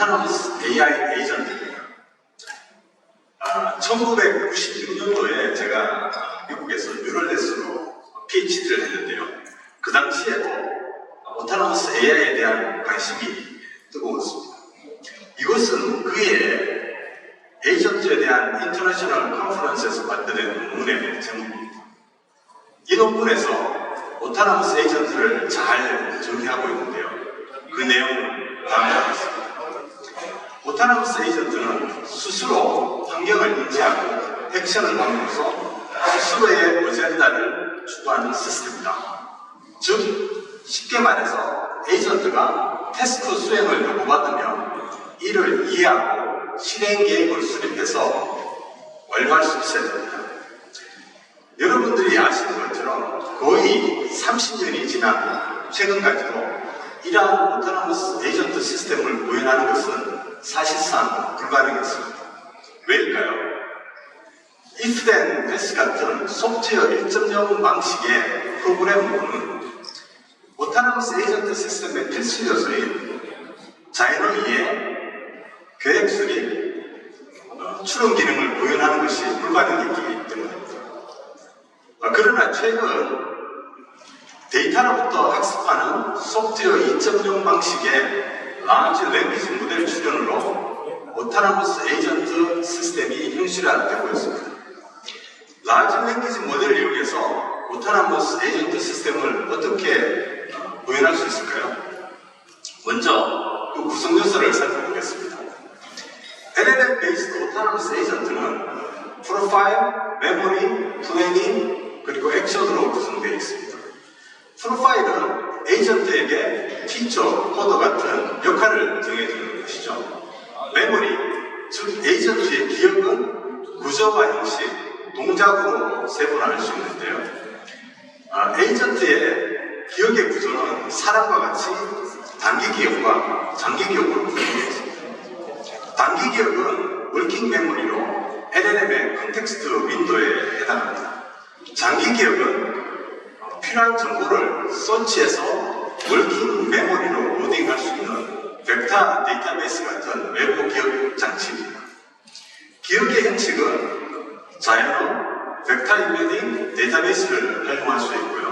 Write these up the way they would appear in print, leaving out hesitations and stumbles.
오토노머스 AI 에이전트입니다. 1996년도에 제가 미국에서 뉴럴넷으로 PhD를 했는데요. 그 당시에도 오토노머스 AI에 대한 관심이 뜨거웠습니다. 이것은 그의 에이전트에 대한 인터내셔널 컨퍼런스에서 발표된 논문의 제목입니다. 이 논문에서 오토노머스 에이전트를 잘 정의하고 있는데요. 그 내용은 다음과 같습니다. 오토노머스 에이전트는 스스로 환경을 인지하고 액션을 함으로써 스스로의 어젠다를 추구하는 시스템이다. 즉, 쉽게 말해서 에이전트가 태스크 수행을 요구받으면 이를 이해하고 실행 계획을 수립해서 완료할 수 있어야 됩니다. 여러분들이 아시는 것처럼 거의 30년이 지난 최근까지도 이러한 오토노머스 에이전트 시스템을 구현하는 것은 사실상 불가능했습니다. 왜일까요? if then else 같은 소프트웨어 1.0 방식의 프로그램으로는 오토노머스 에이전트 시스템의 필수 요소인 자연의 계획 수립, 추론 기능을 구현하는 것이 불가능했기 때문입니다. 그러나 최근 데이터로부터 학습하는 소프트웨어 2.0 방식의 라지 랭귀지 모델 출현으로 오토노머스 에이전트 시스템이 현실화되고 있습니다. 라지 랭귀지 모델을 이용해서 오토노머스 에이전트 시스템을 어떻게 구현할 수 있을까요? 먼저 그 구성 요소를 살펴보겠습니다. LLM 베이스드 오토노머스 에이전트는 프로파일, 메모리, 플래닝, 그리고 액션으로 구성되어 있습니다. 프로파일은 에이전트에게 피처, 코드 같은 역할을 정해주는 것이죠. 메모리, 즉 에이전트의 기억은 구조와 형식, 동작으로 세분화할 수 있는데요. 에이전트의 기억의 구조는 사람과 같이 단기 기억과 장기 기억으로 구성되어 있습니다. 단기 기억은 워킹 메모리로 LLM의 컨텍스트 윈도에 해당합니다. 장기 기억은 필요한 정보를 서치해서 워킹 메모리로 로딩할 수 있는 벡터 데이터베이스 같은 외부 기억 장치입니다. 기억의 형식은 자연어, 벡터 인베딩 데이터베이스를 활용할 수 있고요.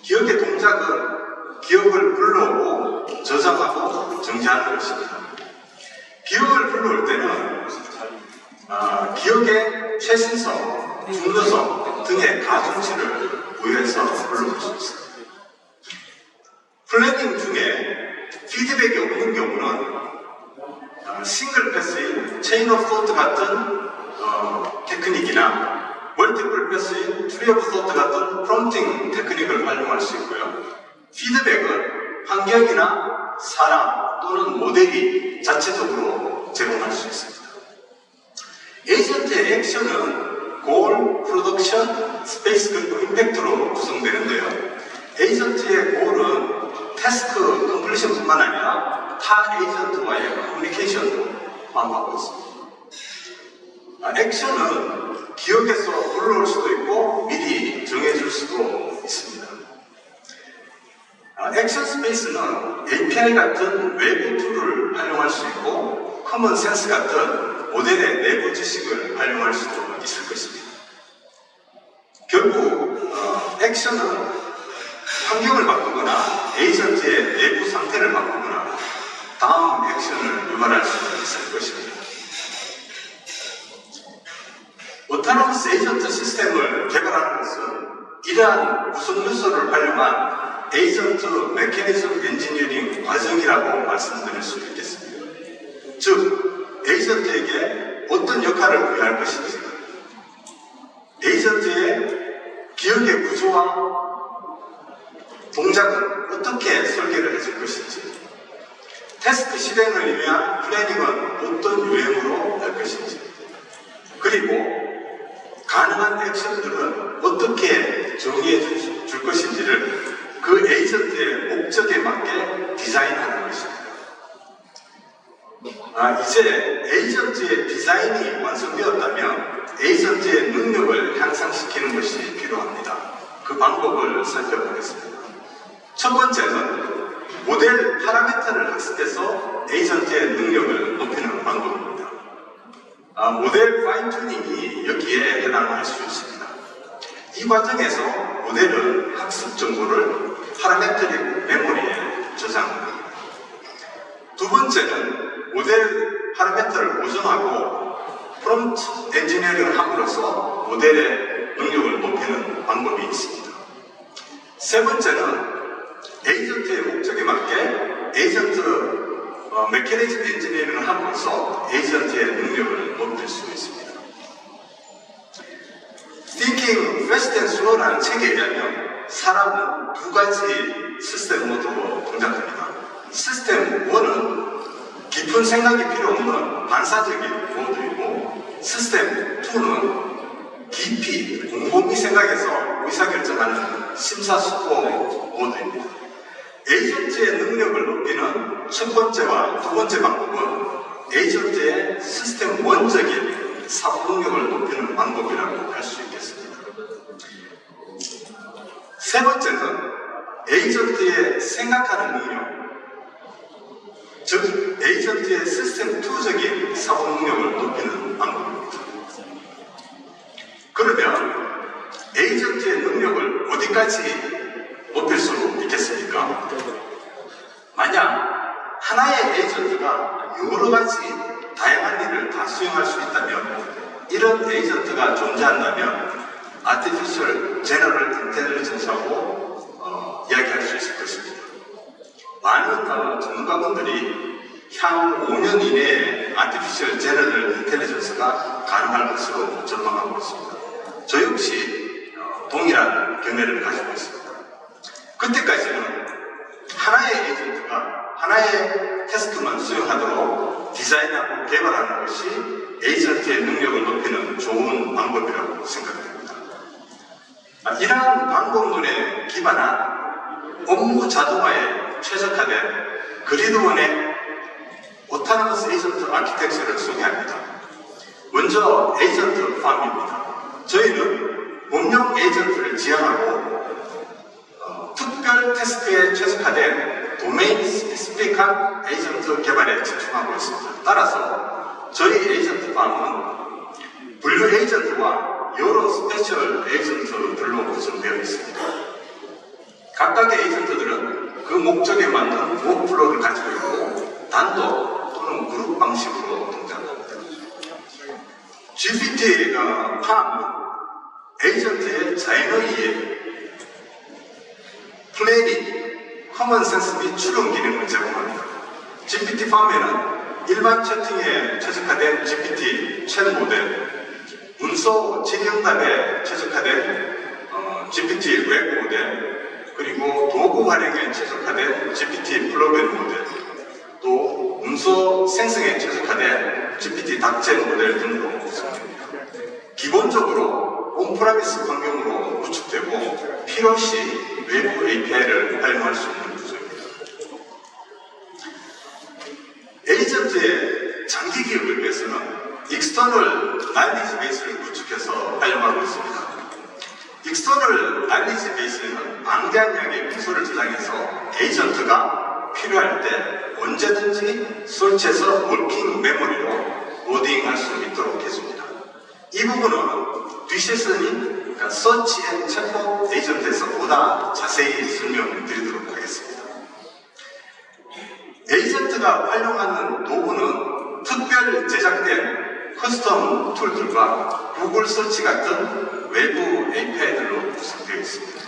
기억의 동작은 기억을 불러오고 저장하고 정지하는 것입니다. 기억을 불러올 때는 기억의 최신성, 중요성 등의 가중치를 부여해서 불러올 수 있습니다. 플래닝 중에 피드백이 없는 경우는 싱글 패스인 체인 오브 소트 같은 테크닉이나 멀티플 패스인 트리 오브 소트 같은 프롬프팅 테크닉을 활용할 수 있고요. 피드백은 환경이나 사람 또는 모델이 자체적으로 제공할 수 있습니다. 에이전트의 액션은 골, 프로덕션, 스페이스 그리고 임팩트로 구성되는데요. 에이전트의 골은 태스크 컴플리션 뿐만 아니라 타 에이전트와의 커뮤니케이션도 포함하고 있습니다. 액션은 기억에서 불러올 수도 있고 미리 정해줄 수도 있습니다. 액션 스페이스는 API 같은 외부 툴을 활용할 수 있고 커먼 센스 같은 모델의 내부 지식을 활용할 수도 있을 것입니다. 결국 액션은 환경을 바꾸거나 에이전트의 내부 상태를 바꾸거나 다음 액션을 유발할 수 있을 것입니다. 오토노머스 에이전트 시스템을 개발하는 것은 이러한 구성 요소를 활용한 에이전트 메커니즘 엔지니어링 과정이라고 말씀드릴 수 있겠습니다. 즉, 에이전트에게 어떤 역할을 부여할 것인지, 에이전트의 기억의 구조와 동작은 어떻게 설계를 해줄 것인지, 태스크 실행을 위한 플래닝은 어떤 유형으로 할 것인지, 그리고 가능한 액션들은 어떻게 정의해 줄 것인지를 그 에이전트의 목적에 맞게 디자인하는 것입니다. 이제 에이전트의 디자인이 완성되었다면 에이전트의 능력을 향상시키는 것이 필요합니다. 그 방법을 살펴보겠습니다. 첫 번째는 모델 파라미터를 학습해서 에이전트의 능력을 모델 파인 튜닝이 여기에 해당할 수 있습니다. 이 과정에서 모델은 학습 정보를 파라메트릭 메모리에 저장합니다. 두 번째는 모델 파라메터를 고정하고 프롬프트 엔지니어링을 함으로써 모델의 능력을 높이는 방법이 있습니다. 세 번째는 에이전트의 목적에 맞게 에이전트 메커니즘 엔지니어링을 함으로써 에이전트의 능력을 높일 수 있습니다. Thinking Fast and Slow라는 책에 의하면 사람은 두 가지 시스템 모드로 동작합니다. 시스템 1은 깊은 생각이 필요 없는 반사적인 모드이고, 시스템 2는 깊이 곰곰이 생각해서 의사결정하는 심사숙고 모드입니다. 에이전트의 능력을 높이는 첫 번째와 두 번째 방법은 에이전트의 시스템 1적인 사고 능력을 높이는 방법이라고 할 수 있겠습니다. 세 번째는 에이전트의 생각하는 능력, 즉 에이전트의 시스템 2적인 사고 능력을 높이는 방법입니다. 그러면 에이전트의 능력을 어디까지 높일 수 있겠습니까? 만약 하나의 에이전트가 여러 가지 다양한 일을 다 수행할 수 있다면, 이런 에이전트가 존재한다면 아티피셜 제너럴 인텔리전스하고 이야기할 수 있을 것입니다. 많은 전문가분들이 향후 5년 이내에 아티피셜 제너럴 인텔리전스가 가능할 것으로 전망하고 있습니다. 저 역시 동일한 견해를 가지고 있습니다. 그때까지는 하나의 에이전트가 하나의 태스크만 수행하도록 디자인하고 개발하는 것이 에이전트의 능력을 높이는 좋은 방법이라고 생각됩니다. 이러한 방법론에 기반한 업무 자동화에 최적화된 그리드원의 오토노머스 에이전트 아키텍처를 소개합니다. 먼저 에이전트 팜입니다. 저희는 범용 에이전트를 지향하고 특별 태스크에 최적화된 도메인 스페시픽한 에이전트 개발에 집중하고 있습니다. 따라서 저희 에이전트 팜은 분류 에이전트와 여러 스페셜 에이전트들로 구성되어 있습니다. 각각의 에이전트들은 그 목적에 맞는 워크플로우를 가지고 있고 단독 또는 그룹 방식으로 동작합니다. GPT 팜은 에이전트의 자연의의 플래닝, 커먼 센스 및 추론 기능을 제공합니다. GPT 팜에는 일반 채팅에 최적화된 GPT 챗 모델, 문서 질의응답에 최적화된 GPT 웹 모델, 그리고 도구 활용에 최적화된 GPT 플러그인 모델, 또 문서 생성에 최적화된 GPT 닥젠 모델 등으로 구성됩니다. 기본적으로 온프라미스 환경으로 구축되고 필요시 외부 API를 활용할 수 있는 구조입니다. 에이전트의 장기 기업을 위해서는 익스터널 날리지 베이스를 구축해서 활용하고 있습니다. 익스터널 날리지 베이스는 방대한 양의 문서를 저장해서 에이전트가 필요할 때 언제든지 설치해서 워킹 메모리로 로딩할 수 있도록 해줍니다. 이 부분은 뒷세션인 서치 앤 챗봇 에이전트에서 보다 자세히 설명드리도록 하겠습니다. 에이전트가 활용하는 도구는 특별 제작된 커스텀 툴들과 구글 서치 같은 외부 API들로 구성되어 있습니다.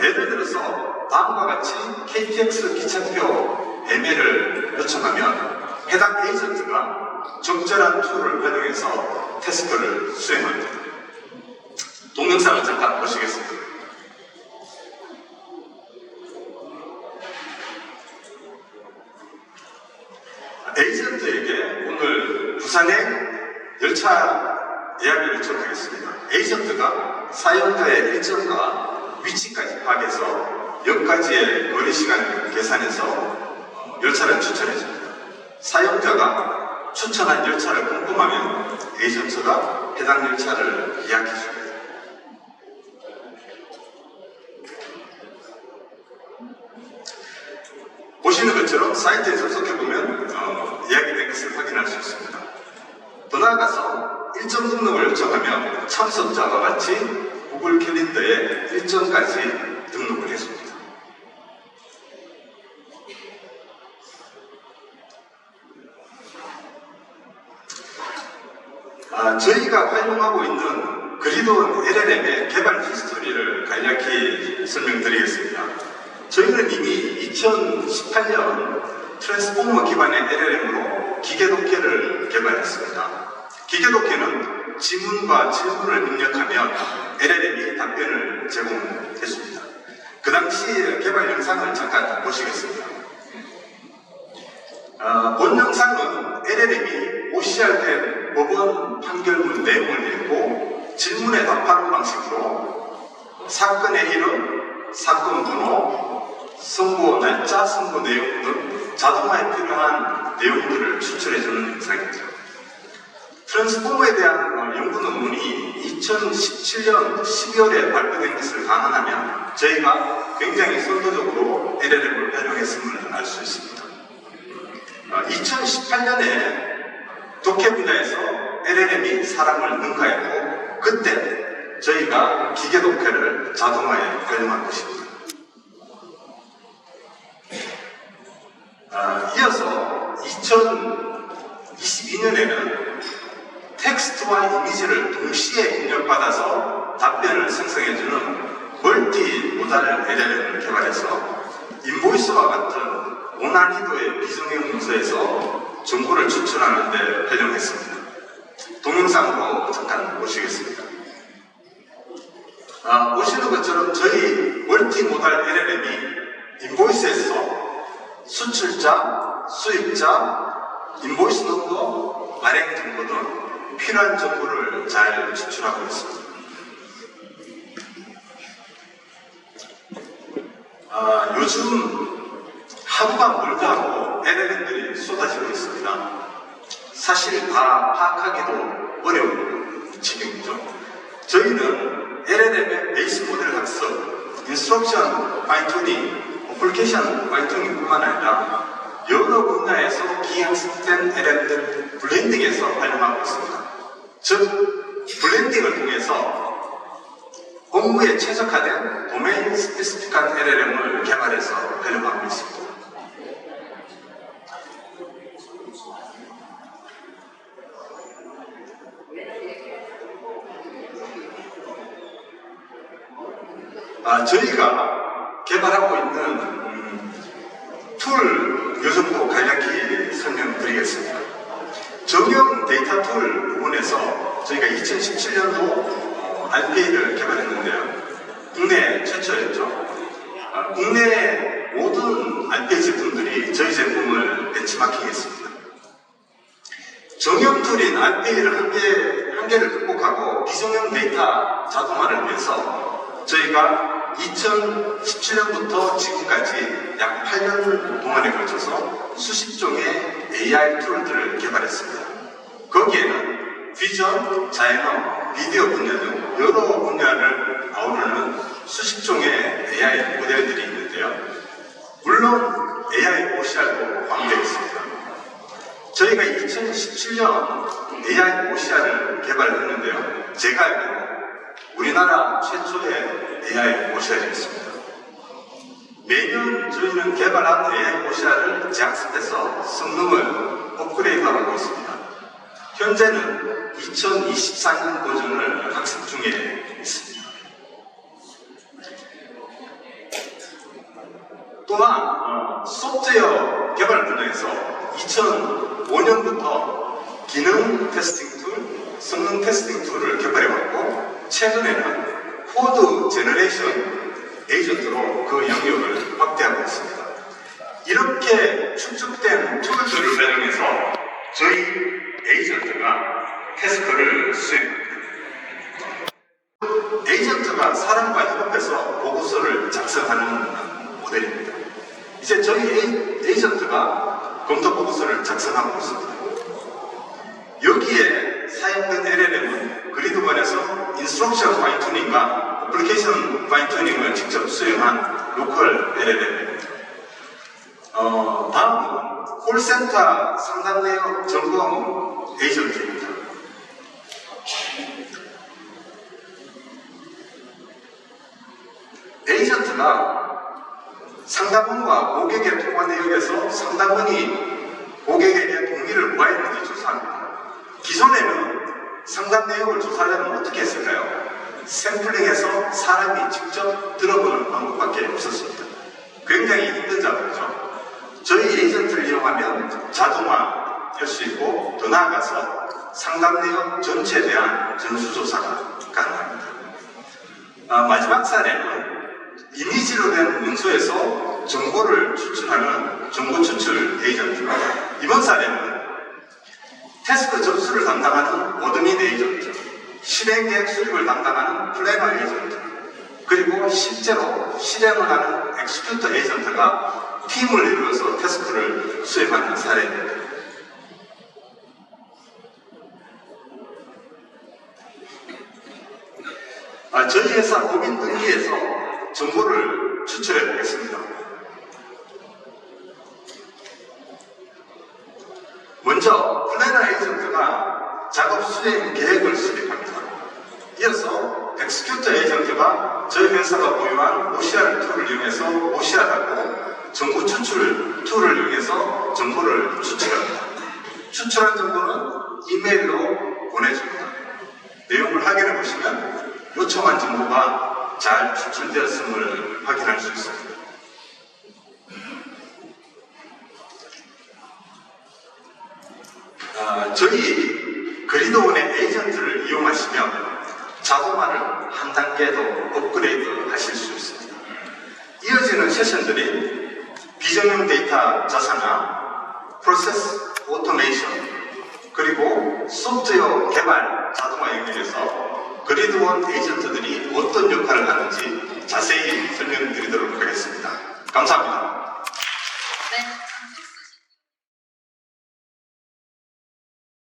예를 들어서 다음과 같이 KTX 기차표 ML을 요청하면 해당 에이전트가 적절한 툴을 활용해서 태스크를 수행합니다. 동영상을 잠깐 보시겠습니다. 에이전트에게 오늘 부산행 열차 예약을 요청하겠습니다. 에이전트가 사용자의 일정과 위치까지 파악해서 역까지의 거리 시간을 계산해서 열차를 추천해줍니다. 사용자가 추천한 열차를 궁금하면 에이전트가 해당 열차를 예약해줍니다. 보시는 것처럼 사이트에 접속해보면 예약이 된 것을 확인할 수 있습니다. 더 나아가서 일정 등록을 요청하면 참석자와 같이 구글 캘린더에 일정까지 등록을 해줍니다. 저희가 활용하고 있는 그리드온 LLM의 개발 히스토리를 간략히 설명드리겠습니다. 저희는 이미 2018년 트랜스포머 기반의 LLM으로 기계독해를 개발했습니다. 기계독해는 지문과 질문을 입력하면 LLM이 답변을 제공해줍니다. 그 당시 개발 영상을 잠깐 보시겠습니다. 본 영상은 LLM이 OCR된 법원 판결문 내용을 읽고 질문에 답하는 방식으로 사건의 이름, 사건 번호, 선고 날짜, 선고 내용 등 자동화에 필요한 내용들을 추출해주는 영상입니다. 트랜스포머에 대한 연구 논문이 2017년 12월에 발표된 것을 감안하면 저희가 굉장히 선도적으로 LLM을 활용했음을 알 수 있습니다. 2018년에 독해 분야에서 LLM이 사람을 능가했고 그때 저희가 기계 독해를 자동화에 활용한 것입니다. 이어서 2022년에는 텍스트와 이미지를 동시에 입력받아서 답변을 생성해주는 멀티모달 LLM을 개발해서 인보이스와 같은 고난이도의 비정형 문서에서 정보를 추출하는 데 활용했습니다. 동영상으로 잠깐 보시겠습니다. 보시는 것처럼 저희 멀티모달 LLM이 인보이스에서 수출자, 수입자, 인보이스 넘버, 발행 정보 등 필요한 정보를 잘 추출하고 있습니다. 요즘 하루가 멀다 하고 LLM들이 쏟아지고 있습니다. 사실 다 파악하기도 어려운 지경이죠. 저희는 LLM의 베이스 모델 학습, 인스트럭션 파인튜닝, 어플리케이션 파인튜닝 뿐만 아니라 여러 분야에서 기학습된 LLM들 블렌딩에서 활용하고 있습니다. 즉, 블렌딩을 통해서 업무에 최적화된 도메인 스페시픽한 LLM을 개발해서 활용하고 있습니다. 저희가 개발하고 있는 툴 요정도 간략히 설명드리겠습니다. 정형 데이터 툴 부분에서 저희가 2017년도 RPA를 개발했는데요. 국내 최초였죠. 국내 모든 RPA 제품들이 저희 제품을 벤치마킹했습니다. 정형 툴인 RPA를 한계를 극복하고 비정형 데이터 자동화를 위해서 저희가 2017년부터 지금까지 약 8년 동안에 걸쳐서 수십 종의 AI 툴들을 개발했습니다. 거기에는 비전, 자연어, 비디오 분야 등 여러 분야를 아우르는 수십 종의 AI 모델들이 있는데요. 물론 AI OCR도 포함되어 있습니다. 저희가 2017년 AI OCR을 개발했는데요. 제가 알기로 우리나라 최초의 AI OCR이었습니다. 매년 저희는 개발한 AI OCR을 재학습해서 성능을 업그레이드하고 있습니다. 현재는 2024년 버전을 학습 중에 있습니다. 또한 소프트웨어 개발 분야에서 2005년부터 기능 테스팅 툴, 성능 테스팅 툴을 개발해왔고 최근에는 코드 제너레이션 에이전트로 그 영역을 확대하고 있습니다. 이렇게 축적된 툴들을 활용해서 저희 에이전트가 태스크를 수행합니다. 에이전트가 사람과 협업해서 보고서를 작성하는 모델입니다. 이제 저희 에이전트가 검토 보고서를 작성하고 있습니다. 여기에 사용된 LLM은 그리드반에서 인스트럭션 파인튜닝과 어플리케이션 파인튜닝을 직접 수행한 로컬 LLM입니다. 다음은 콜센터 상담 내역 점검 에이전트입니다. 에이전트가 상담원과 고객의 통화 내역에서 상담원이 고객에게 동의를 구하였는지 조사합니다. 기존에는 상담 내역을 조사하려면 어떻게 했을까요? 샘플링해서 사람이 직접 들어보는 방법밖에 없었습니다. 굉장히 힘든 작업이죠. 저희 에이전트를 이용하면 자동화 할 수 있고 더 나아가서 상담 내역 전체에 대한 전수조사가 가능합니다. 마지막 사례는 이미지로 된 문서에서 정보를 추출하는 정보 추출 에이전트입니다. 이번 사례는 태스크 접수를 담당하는 오드민 에이전트, 실행 계획 수립을 담당하는 플래너 에이전트, 그리고 실제로 실행을 하는 엑스큐터 에이전트가 팀을 이루어서 태스크를 수행하는 사례입니다. 저희 회사 법인 등기에서 정보를 추출해 보겠습니다. 먼저 플래너 에이전트가 작업 수행 계획을 수립합니다. 이어서 엑스큐터 에이전트가 저희 회사가 보유한 OCR 툴을 이용해서 OCR하고 정보 추출 툴을 이용해서 정보를 추출합니다. 추출한 정보는 이메일로 보내줍니다. 내용을 확인해 보시면 요청한 정보가 잘 추출되었음을 확인할 수 있습니다. 저희 그리드원의 에이전트를 이용하시면 자동화를 한 단계 더 업그레이드 하실 수 있습니다. 이어지는 세션들이 비정형 데이터 자산화, 프로세스 오토메이션, 그리고 소프트웨어 개발 자동화 영역에서 그리드원 에이전트들이 어떤 역할을 하는지 자세히 설명드리도록 하겠습니다. 감사합니다.